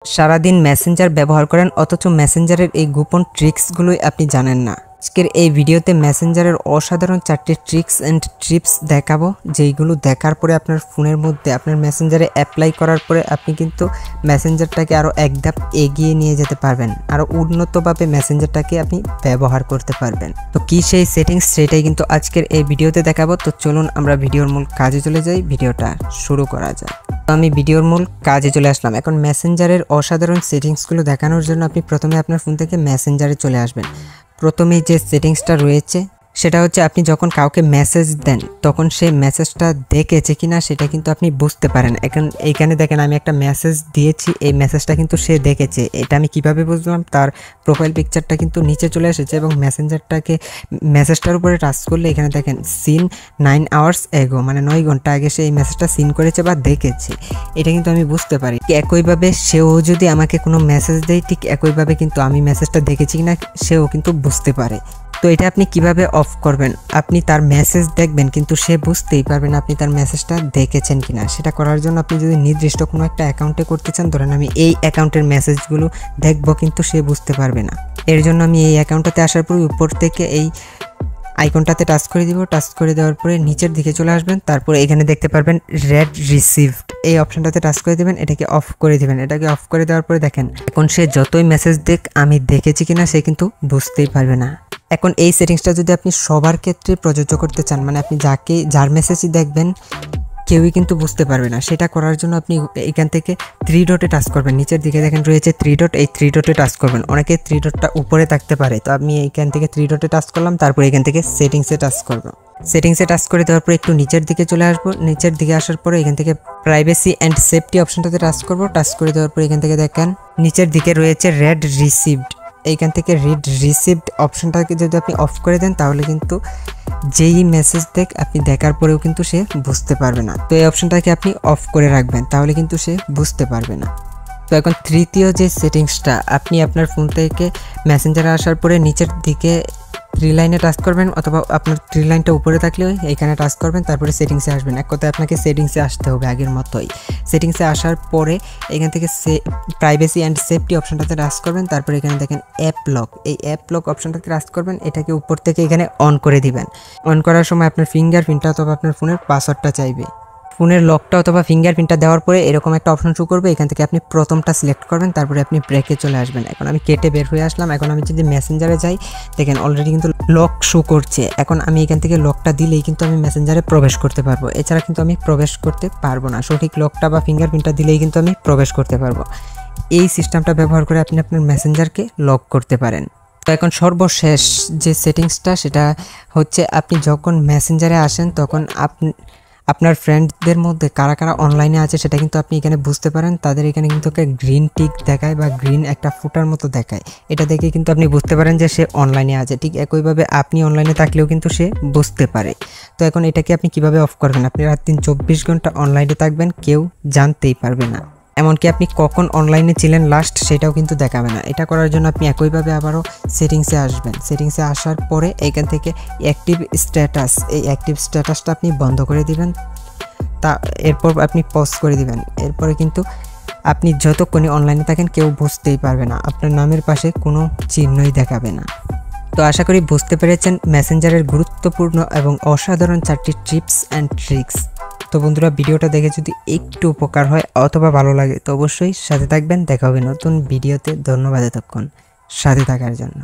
সারাদিন মেসেঞ্জার ব্যবহার করেন অথচ মেসেঞ্জারের এই গোপন ট্রিক্সগুলোই আপনি জানেন না। আজকের এই ভিডিওতে মেসেঞ্জারের অসাধারণ 4টি ট্রিক্স অ্যান্ড টিপস দেখাবো, যেইগুলো দেখার পরে আপনার ফোনের মধ্যে আপনার মেসেঞ্জারে অ্যাপ্লাই করার পরে আপনি কিন্তু মেসেঞ্জারটাকে আরও এক ধাপ এগিয়ে নিয়ে যেতে পারবেন, আরও উন্নতভাবে মেসেঞ্জারটাকে আপনি ব্যবহার করতে পারবেন। তো কী সেই সেটিংস, সেটাই কিন্তু আজকের এই ভিডিওতে দেখাবো। তো চলুন আমরা ভিডিওর মূল কাজে চলে যাই, ভিডিওটা শুরু করা যায়। তো আমি ভিডিওর মূল কাজে চলে আসলাম। এখন মেসেঞ্জারের অসাধারণ সেটিংসগুলো দেখানোর জন্য আপনি প্রথমে আপনার ফোন থেকে মেসেঞ্জারে চলে আসবেন। প্রথমে যে সেটিংসটা রয়েছে সেটা হচ্ছে আপনি যখন কাউকে মেসেজ দেন তখন সেই মেসেজটা দেখেছে কিনা সেটা কিন্তু আপনি বুঝতে পারেন। এখন এইখানে দেখেন আমি একটা মেসেজ দিয়েছি, এই মেসেজটা কিন্তু সে দেখেছে। এটা আমি কিভাবে বুঝলাম, তার প্রোফাইল পিকচারটা কিন্তু নিচে চলে এসেছে এবং মেসেজটার উপরে টাচ করলে এখানে দেখেন সিন 9 আওয়ার্স এগো, মানে 9 ঘন্টা আগে সে এই মেসেজটা সিন করেছে বা দেখেছে। এটা কিন্তু আমি বুঝতে পারি। একইভাবে সেও যদি আমাকে কোনো মেসেজ দেয়, ঠিক একইভাবে কিন্তু আমি মেসেজটা দেখেছি কিনা সেও কিন্তু বুঝতে পারে। তো এটা আপনি কিভাবে অফ করবেন, আপনি তার মেসেজ দেখবেন কিন্তু সে বুঝতেই পারবে না আপনি তার মেসেজটা দেখেছেন কিনা। সেটা করার জন্য আপনি যদি নির্দিষ্ট কোনো একটা অ্যাকাউন্টে করতে চান, ধরেন আমি এই অ্যাকাউন্টের মেসেজগুলো দেখবো কিন্তু সে বুঝতে পারবে না। এর জন্য আমি এই অ্যাকাউন্টটাতে আসার পর উপর থেকে এই আইকনটাতে টাচ করে দিব। টাচ করে দেওয়ার পরে নিচের দিকে চলে আসবেন, তারপরে এখানে দেখতে পারবেন রেড রিসিভড, এই অপশনটাতে টাচ করে দেবেন, এটাকে অফ করে দিবেন। এটাকে অফ করে দেওয়ার পরে দেখেন এখন সে যতই মেসেজ দেখ আমি দেখেছি কিনা সে কিন্তু বুঝতেই পারবে না। এখন এই সেটিংসটা যদি আপনি সবার ক্ষেত্রে প্রযোজ্য করতে চান, মানে আপনি যার মেসেজই দেখবেন কেউই কিন্তু বুঝতে পারবে না, সেটা করার জন্য আপনি এখান থেকে 3 ডটে টাচ করবেন। নিচের দিকে দেখেন রয়েছে 3 ডট, এই 3 ডটে টাচ করবেন। অনেকে 3 ডটটা উপরে থাকতে পারে, তো আমি এইখান থেকে 3 ডটে টাচ করলাম, তারপর এখান থেকে সেটিংসে টাচ করব। সেটিংসে টাচ করে দেওয়ার পরে একটু নিচের দিকে চলে আসবো। নিচের দিকে আসার পরে এখান থেকে প্রাইভেসি অ্যান্ড সেফটি অপশনটাতে টাচ করব। টাচ করে দেওয়ার পরে এখান থেকে দেখেন নিচের দিকে রয়েছে রেড রিসিভড, এইখান থেকে রিড রিসিভড অপশনটাকে যদি আপনি অফ করে দেন তাহলে কিন্তু যেই মেসেজ আপনি দেখার পরেও কিন্তু সে বুঝতে পারবে না। তো এই অপশনটাকে আপনি অফ করে রাখবেন, তাহলে কিন্তু সে বুঝতে পারবে না। তো এখন তৃতীয় যে সেটিংসটা, আপনি আপনার ফোন থেকে মেসেঞ্জারে আসার পরে নিচের দিকে 3 লাইনে টাচ করবেন, অথবা আপনার 3 লাইনটা উপরে থাকলে এইখানে টাচ করবেন, তারপরে সেটিংসে আসবেন। এক কথায় আপনাকে সেটিংসে আসতে হবে আগের মতোই। সেটিংসে আসার পরে এখান থেকে প্রাইভেসি অ্যান্ড সেফটি অপশনটাতে টাচ করবেন, তারপরে এখানে দেখেন অ্যাপ লক, এই অ্যাপ লক অপশনটাতে টাচ করবেন। এটাকে উপর থেকে এখানে অন করে দিবেন। অন করার সময় আপনার ফিঙ্গারপ্রিন্টটা অথবা আপনার ফোনের পাসওয়ার্ডটা চাইবে। ফোনের লকটা অথবা ফিঙ্গারপ্রিন্টটা দেওয়ার পরে এরকম একটা অপশন শো করবে, এখান থেকে আপনি প্রথমটা সিলেক্ট করবেন, তারপরে আপনি ব্রেকে চলে আসবেন। এখন আমি কেটে বের হয়ে আসলাম। এখন আমি যদি মেসেঞ্জারে যাই, দেখেন অলরেডি কিন্তু লক শো করছে। এখন আমি এখান থেকে লকটা দিলেই কিন্তু আমি মেসেঞ্জারে প্রবেশ করতে পারবো, এছাড়া কিন্তু আমি প্রবেশ করতে পারবো না। সঠিক লকটা বা ফিঙ্গারপ্রিন্টটা দিলেই কিন্তু আমি প্রবেশ করতে পারবো। এই সিস্টেমটা ব্যবহার করে আপনি আপনার মেসেঞ্জারকে লক করতে পারেন। তো এখন সর্বশেষ যে সেটিংসটা, সেটা হচ্ছে আপনি যখন মেসেঞ্জারে আসেন তখন আপনার ফ্রেন্ডদের মধ্যে কারা কারা অনলাইনে আছে সেটা কিন্তু আপনি এখানে বুঝতে পারেন। তাদের এখানে কিন্তু একটা গ্রিন টিক দেখায় বা গ্রিন একটা ফুটার মতো দেখায়, এটা দেখে কিন্তু আপনি বুঝতে পারেন যে সে অনলাইনে আছে। ঠিক একইভাবে আপনি অনলাইনে থাকলেও কিন্তু সে বুঝতে পারে। তো এখন এটাকে আপনি কিভাবে অফ করবেন, আপনি রাত দিন 24 ঘন্টা অনলাইনে থাকবেন, কেউ জানতেই পারবে না। এমনকি আপনি কখন অনলাইনে ছিলেন লাস্ট সেটাও কিন্তু দেখাবে না। এটা করার জন্য আপনি একইভাবে আবারও সেটিংসে আসবেন। সেটিংসে আসার পরে এখান থেকে অ্যাক্টিভ স্ট্যাটাস, এই অ্যাক্টিভ স্ট্যাটাসটা আপনি বন্ধ করে দিবেন। এরপর আপনি পজ করে দিবেন। এরপরে কিন্তু আপনি যতক্ষণই অনলাইনে থাকেন কেউ বুঝতেই পারবে না, আপনার নামের পাশে কোনো চিহ্নই দেখাবে না। তো আশা করি বুঝতে পেরেছেন মেসেঞ্জারের গুরুত্বপূর্ণ এবং অসাধারণ 4টি টিপস অ্যান্ড ট্রিক্স। তো বন্ধুরা, ভিডিওটা দেখে যদি একটু উপকার হয় অথবা ভালো লাগে তো অবশ্যই সাথে থাকবেন। দেখা হবে নতুন ভিডিওতে। ধন্যবাদ এতক্ষণ সাথে থাকার জন্য।